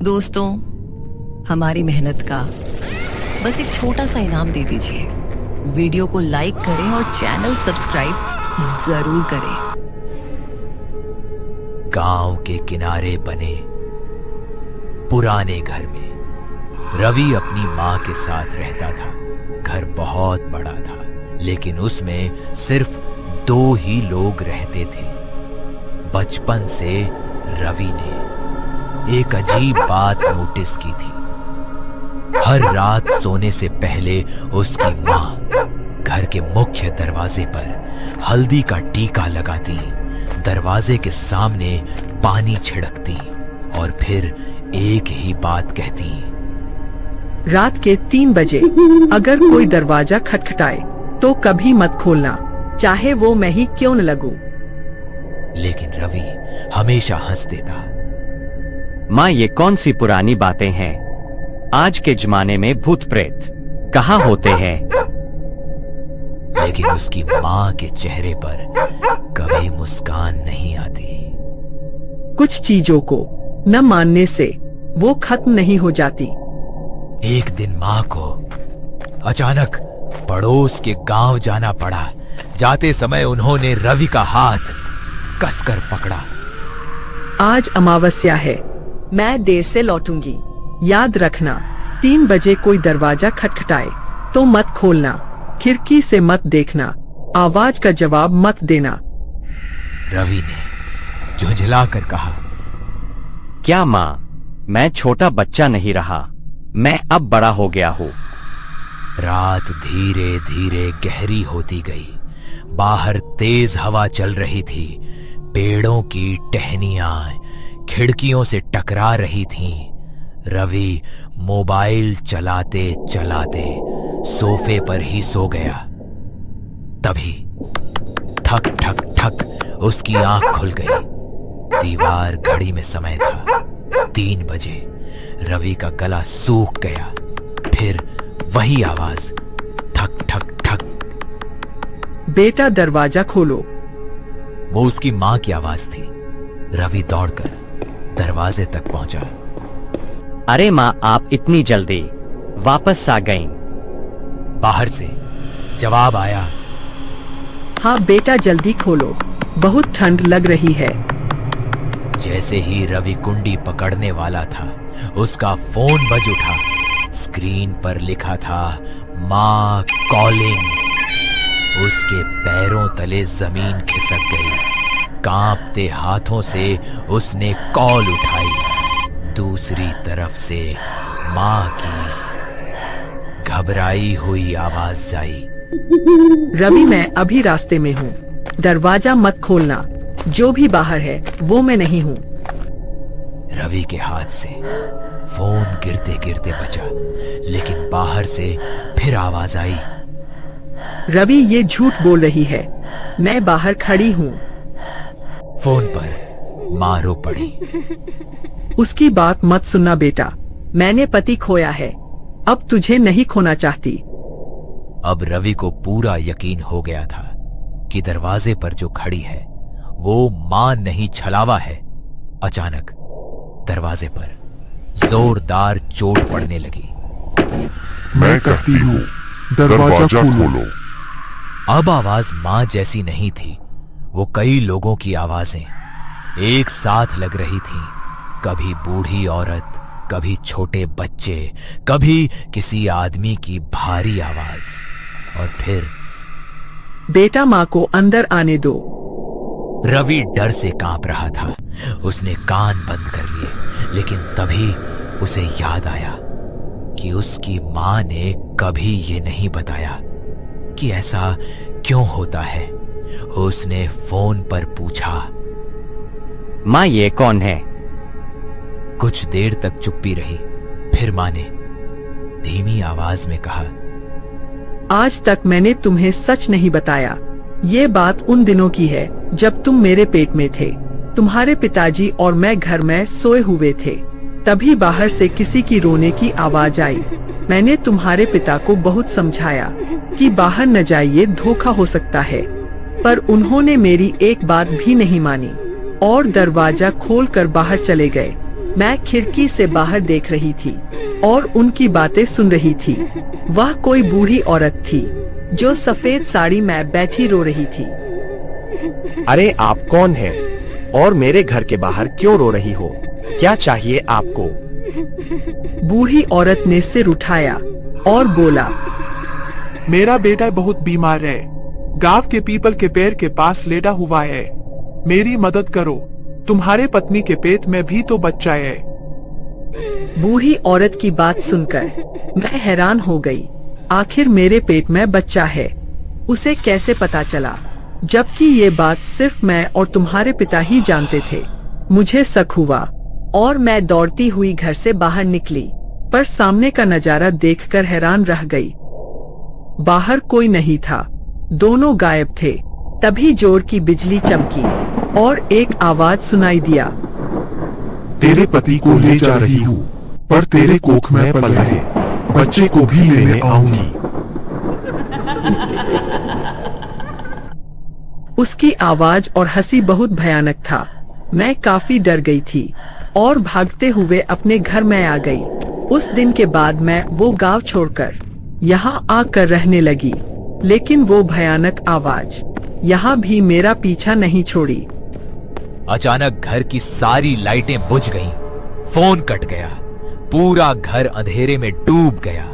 दोस्तों, हमारी मेहनत का बस एक छोटा सा इनाम दे दीजिए। वीडियो को लाइक करें और चैनल सब्सक्राइब जरूर करें। गांव के किनारे बने पुराने घर में रवि अपनी मां के साथ रहता था। घर बहुत बड़ा था, लेकिन उसमें सिर्फ 2 ही लोग रहते थे। बचपन से रवि ने एक अजीब बात नोटिस की थी। हर रात सोने से पहले उसकी मां घर के मुख्य दरवाजे पर हल्दी का टीका लगाती, दरवाजे के सामने पानी छिड़कती और फिर एक ही बात कहती, रात के 3 बजे अगर कोई दरवाजा खटखटाए तो कभी मत खोलना, चाहे वो मैं ही क्यों न लगूं। लेकिन रवि हमेशा हंस देता। माँ, ये कौन सी पुरानी बातें हैं? आज के जमाने में भूत प्रेत कहाँ होते हैं? लेकिन उसकी माँ के चेहरे पर कभी मुस्कान नहीं आती। कुछ चीजों को न मानने से वो खत्म नहीं हो जाती। एक दिन माँ को अचानक पड़ोस के गांव जाना पड़ा। जाते समय उन्होंने रवि का हाथ कसकर पकड़ा। आज अमावस्या है, मैं देर से लौटूंगी। याद रखना, 3 बजे कोई दरवाजा खटखटाए तो मत खोलना, खिड़की से मत देखना, आवाज का जवाब मत देना। रवि ने झुंझलाकर कहा, क्या माँ, मैं छोटा बच्चा नहीं रहा, मैं अब बड़ा हो गया हूँ। रात धीरे धीरे गहरी होती गई। बाहर तेज हवा चल रही थी। पेड़ों की टहनियां खिड़कियों से टकरा रही थीं। रवि मोबाइल चलाते चलाते सोफे पर ही सो गया। तभी ठक ठक ठक उसकी आंख खुल गई। दीवार घड़ी में समय था 3 बजे। रवि का गला सूख गया। फिर वही आवाज, ठक ठक ठक। बेटा, दरवाजा खोलो। वो उसकी मां की आवाज थी। रवि दौड़कर दरवाजे तक पहुंचा। अरे माँ, आप इतनी जल्दी वापस आ गईं? बाहर से जवाब आया, हाँ बेटा, जल्दी खोलो, बहुत ठंड लग रही है। जैसे ही रवि कुंडी पकड़ने वाला था, उसका फोन बज उठा। स्क्रीन पर लिखा था, मां कॉलिंग। उसके पैरों तले जमीन खिसक गई। कांपते हाथों से उसने कॉल उठाई। दूसरी तरफ से मां की घबराई हुई आवाज आई, रवि, मैं अभी रास्ते में हूँ, दरवाजा मत खोलना, जो भी बाहर है वो मैं नहीं हूँ। रवि के हाथ से फोन गिरते गिरते बचा, लेकिन बाहर से फिर आवाज आई, रवि, ये झूठ बोल रही है, मैं बाहर खड़ी हूँ। फोन पर मां रो पड़ी। उसकी बात मत सुनना बेटा, मैंने पति खोया है, अब तुझे नहीं खोना चाहती। अब रवि को पूरा यकीन हो गया था कि दरवाजे पर जो खड़ी है वो मां नहीं, छलावा है। अचानक दरवाजे पर जोरदार चोट पड़ने लगी। मैं कहती हूँ, दरवाजा खोलो। अब आवाज मां जैसी नहीं थी, वो कई लोगों की आवाजें एक साथ लग रही थीं। कभी बूढ़ी औरत, कभी छोटे बच्चे, कभी किसी आदमी की भारी आवाज। और फिर, बेटा, माँ को अंदर आने दो। रवि डर से कांप रहा था। उसने कान बंद कर लिए, लेकिन तभी उसे याद आया कि उसकी मां ने कभी ये नहीं बताया कि ऐसा क्यों होता है। उसने फोन पर पूछा, माँ, ये कौन है? कुछ देर तक चुप्पी रही। फिर मां ने धीमी आवाज में कहा, आज तक मैंने तुम्हें सच नहीं बताया। ये बात उन दिनों की है जब तुम मेरे पेट में थे। तुम्हारे पिताजी और मैं घर में सोए हुए थे। तभी बाहर से किसी की रोने की आवाज आई। मैंने तुम्हारे पिता को बहुत समझाया कि बाहर न जाइए, धोखा हो सकता है, पर उन्होंने मेरी एक बात भी नहीं मानी और दरवाजा खोलकर बाहर चले गए। मैं खिड़की से बाहर देख रही थी और उनकी बातें सुन रही थी। वह कोई बूढ़ी औरत थी जो सफेद साड़ी में बैठी रो रही थी। अरे आप कौन हैं? और मेरे घर के बाहर क्यों रो रही हो? क्या चाहिए आपको? बूढ़ी औरत ने सिर उठाया और बोला, मेरा बेटा बहुत बीमार है, गांव के पीपल के पेड़ के पास लेटा हुआ है। मेरी मदद करो, तुम्हारे पत्नी के पेट में भी तो बच्चा है। बूढ़ी औरत की बात सुनकर मैं हैरान हो गई। आखिर मेरे पेट में बच्चा है, उसे कैसे पता चला? जबकि ये बात सिर्फ मैं और तुम्हारे पिता ही जानते थे। मुझे शक हुआ और मैं दौड़ती हुई घर से बाहर निकली, पर सामने का नजारा देखकर हैरान रह गई। बाहर कोई नहीं था, दोनों गायब थे। तभी जोर की बिजली चमकी और एक आवाज सुनाई दिया, तेरे पति को ले जा रही हूँ, पर तेरे कोख में पल रहे बच्चे को भी लेने आऊंगी। उसकी आवाज और हंसी बहुत भयानक था। मैं काफी डर गई थी और भागते हुए अपने घर में आ गई। उस दिन के बाद मैं वो गांव छोड़कर यहाँ आकर रहने लगी, लेकिन वो भयानक आवाज यहाँ भी मेरा पीछा नहीं छोड़ी। अचानक घर की सारी लाइटें बुझ गईं, फोन कट गया, पूरा घर अंधेरे में डूब गया।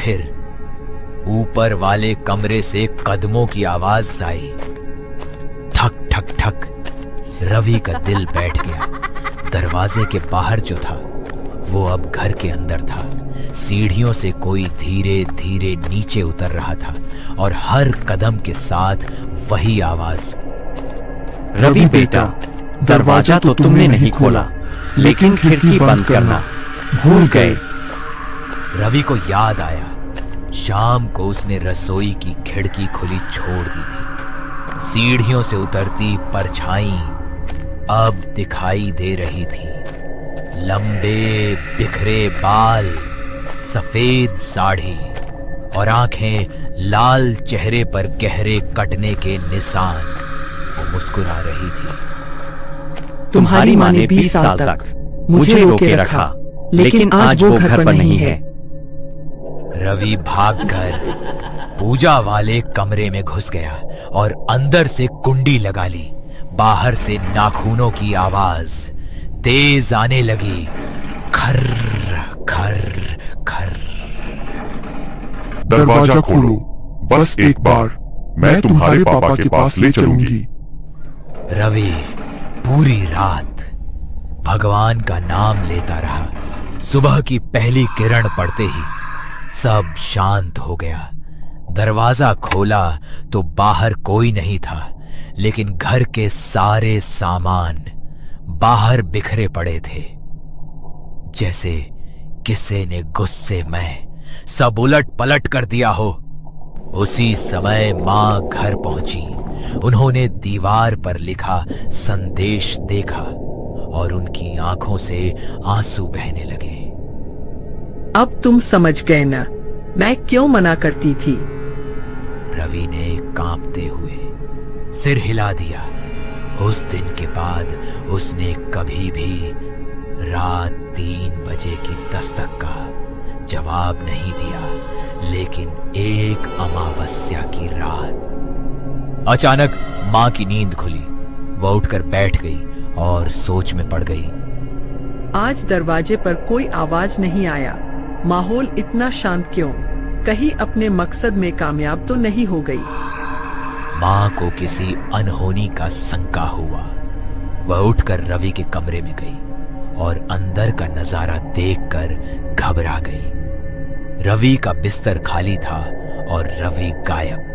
फिर ऊपर वाले कमरे से कदमों की आवाज आई, ठक ठक ठक। रवि का दिल बैठ गया। दरवाजे के बाहर जो था वो अब घर के अंदर था। सीढ़ियों से कोई धीरे धीरे नीचे उतर रहा था और हर कदम के साथ वही आवाज, रवि बेटा, दरवाजा तो तुमने नहीं खोला, लेकिन खिड़की बंद करना भूल गए। रवि को याद आया, शाम को उसने रसोई की खिड़की खुली छोड़ दी थी। सीढ़ियों से उतरती परछाई अब दिखाई दे रही थी। लंबे बिखरे बाल, सफेद साड़ी और आंखें लाल, चेहरे पर गहरे कटने के निशान। वो मुस्कुरा रही थी। तुम्हारी माँ ने 20 साल तक मुझे रोके रखा, लेकिन आज वो घर पर नहीं है। रवि भागकर पूजा वाले कमरे में घुस गया और अंदर से कुंडी लगा ली। बाहर से नाखूनों की आवाज तेज आने लगी, खर खर खर। दरवाजा खोलो, बस एक बार, मैं तुम्हारे पापा के पास ले चलूंगी। रवि पूरी रात भगवान का नाम लेता रहा। सुबह की पहली किरण पड़ते ही सब शांत हो गया। दरवाजा खोला तो बाहर कोई नहीं था, लेकिन घर के सारे सामान बाहर बिखरे पड़े थे, जैसे किसी ने गुस्से में सब उलट पलट कर दिया हो। उसी समय मां घर पहुंची। उन्होंने दीवार पर लिखा संदेश देखा और उनकी आंखों से आंसू बहने लगे। अब तुम समझ गए ना, मैं क्यों मना करती थी? रवि ने कांपते हुए सिर हिला दिया। उस दिन के बाद उसने कभी भी रात 3 बजे की दस्तक का जवाब नहीं दिया। लेकिन एक अमावस्या की रात अचानक मां की नींद खुली। वह उठकर बैठ गई और सोच में पड़ गई। आज दरवाजे पर कोई आवाज नहीं आया। माहौल इतना शांत क्यों? कहीं अपने मकसद में कामयाब तो नहीं हो गई? मां को किसी अनहोनी का शंका हुआ। वह उठकर रवि के कमरे में गई और अंदर का नजारा देखकर घबरा गई। रवि का बिस्तर खाली था और रवि गायब।